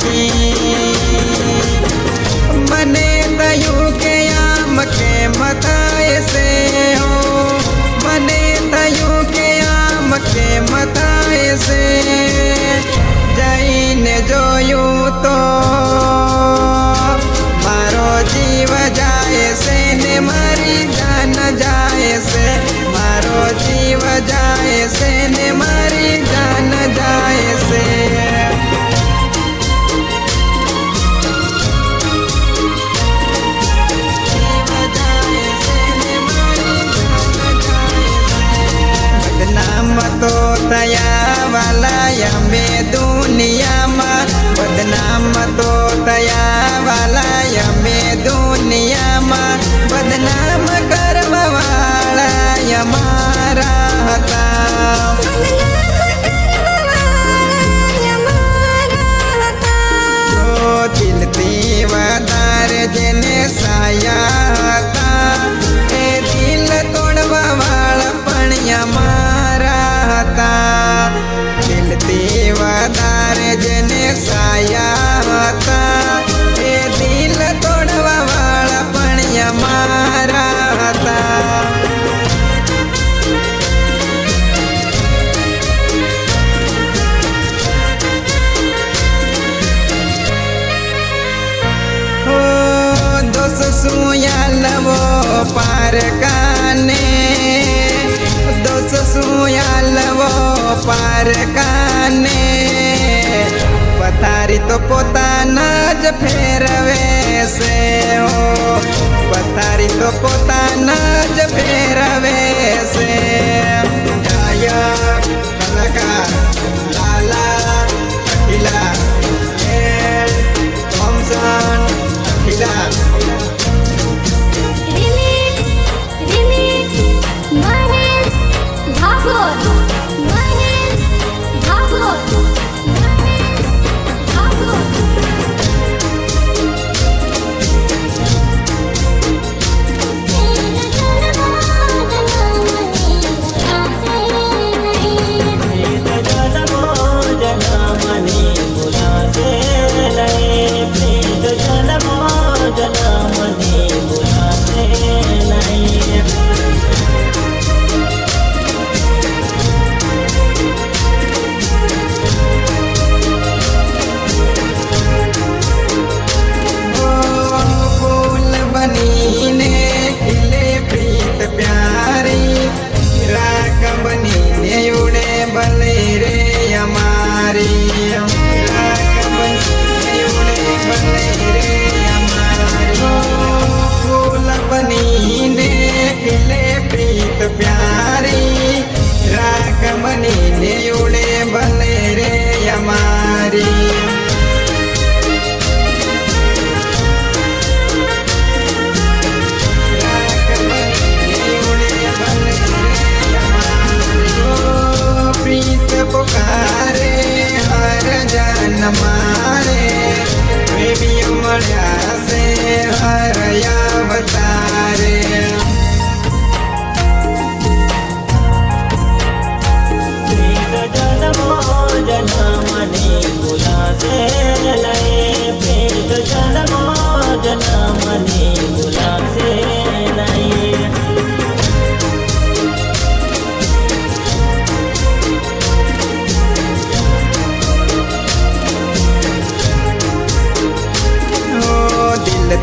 નથી। મને થયું કે આમ કેમ થાય છે હો, મને થયું કે આમ કેમ થાય છે। જઈને જોયું તો મારો જીવ જાય છે ને મારી જાન જાય છે, મારો જીવ જાય છે ને મારી જાન જાય છે। બદનામ તો થયા વાલા અમે દુનિયામાં, બદનામ તો થયા વાલા અમે દુનિયામાં, બદનામ કરવા વાળા અમારા હતા। દિલથી વધારે જેને સાયા હતા, એ દિલ તોડવા વાળા પણ અમારા હતા। દિલથી વધારે જેને સાયા હતા, એ દિલ તોડવા વાળા પણ અમારા હતા। શું યાલવો પારકાને, દોષ શું યાલવો પારકાને, પથારી તો પોતાના જ ફેરવે છે હો, પથારી તો પોતાના જ ફેરવે છે। ગાયક કલાકાર લાલા અખિલા થોમસન અખિલા।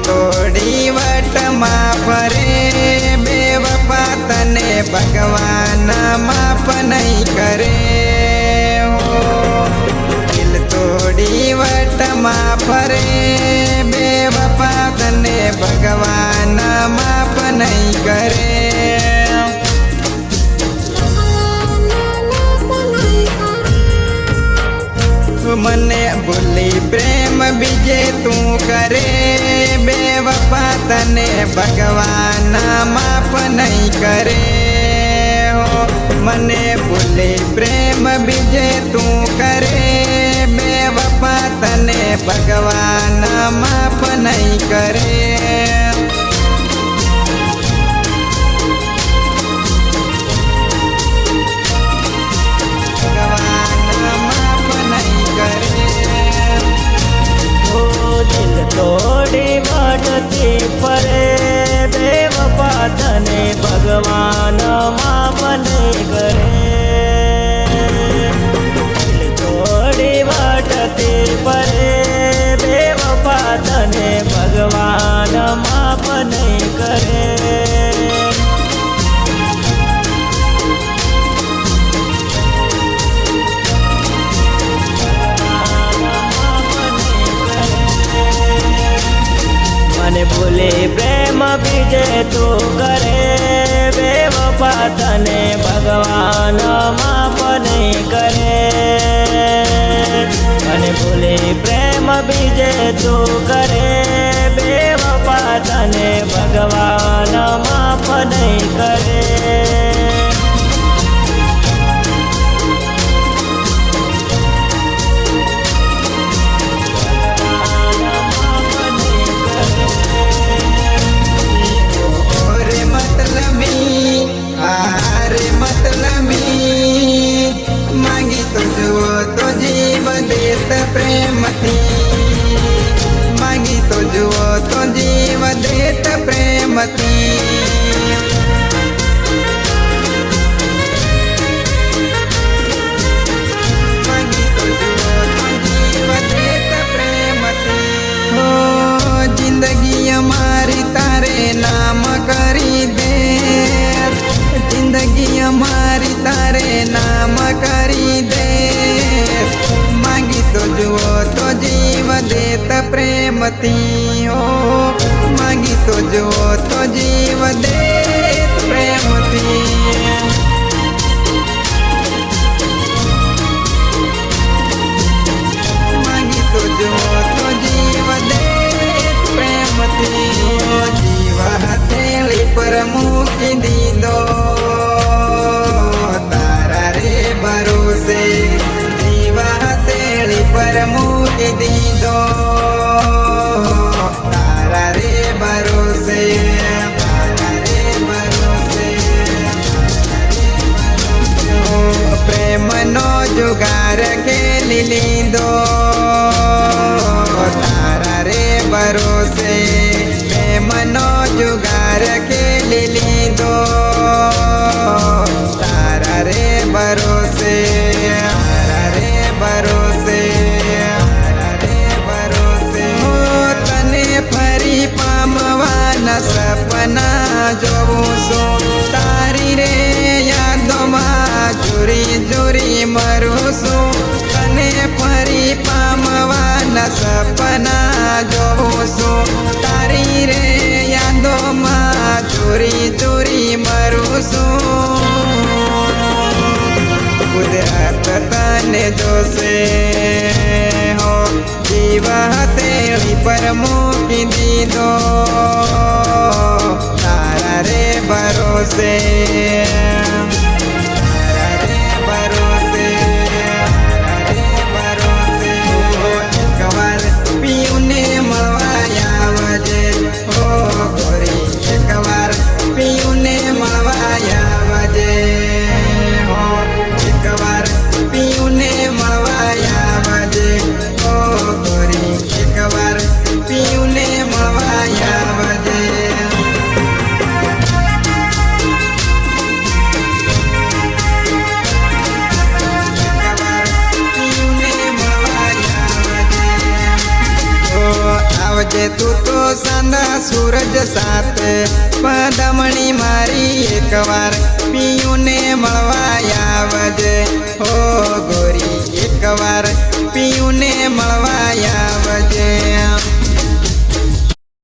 તોડી વટમાં ફરે બેવફા તને ભગવાન માફ નહીં કરે હો, દિલ તોડી વટમાં ફરે બેવફા તને ભગવાન માફ નહીં કરે। મને ભૂલી પ્રેમ બીજે તું કરે બેવફા તને ભગવાન માફ નહીં કરે હો, મને ભૂલી પ્રેમ બીજે તું કરે બેવફા તને ભગવાન માફ નહીં કરે। ભગવાન માફ નહીં કરે। ફરે બેવફા તને ભગવાન માફ નહીં કરે છોડી વાટતી ફરે બેવફા તને ભગવાન માફ નહીં કરે મને ભૂલે પ્રેમ બીજે તું કરે બેવફા તને ભગવાન માફ નહીં કરે મને ભૂલે પ્રેમ બીજે તું કરે બેવફા તને ભગવાન માફ નહીં કરે मांगी तो जुओ तो जीव देत प्रेमती मांगी तो जुओ तो जीव देत प्रेमती मांगी तो जुओ तो जीव देत प्रेमती हो जिंदगी हमारी तारे नाम करी दे जिंदगी हमारी तारे नाम करी दे मांगी तो जुओ तो जीव देत प्रेमती हो मांगी तो जुओ तो जीव देत प्रेमती मांगी तो जुओ तो जीव देत प्रेमती जीव हथेली पर मूकी दीदो भरोसे जीवा तेरी पर मूकी दीदो तारा रे भरोसे प्रेम नो जुगार खेली लीदो तारा रे भरोसे प्रेम नो जुगार खेली लीदो तारा रे भरोसे हो तने फरी पामवाना सपना जोऊं છું તારી રે યાદોમાં જોરી જોરી મરું છું તને ફરી પામવાના સપના જોઉં છું તારી રે યાદોમાં જોરી જોરી મરું છું કુદરત તને જોશે હો જીવ હથેળી પર મૂકી દીધો તારા રે ભરોસે એકવાર પીયુને મળવા આવજે હો ગોરી એકવાર પીયુને મળવા આવજે એકવાર પીયુને મળવા આવજે ઓ ગોરી એકવાર પીયુને મળવા આવજે આવજે તું તો સાંધા સૂરજ સાથે પદમણી મારી એકવાર પીયુને મળવા આવજે હો ગોરી એકવાર પીયુને મળવા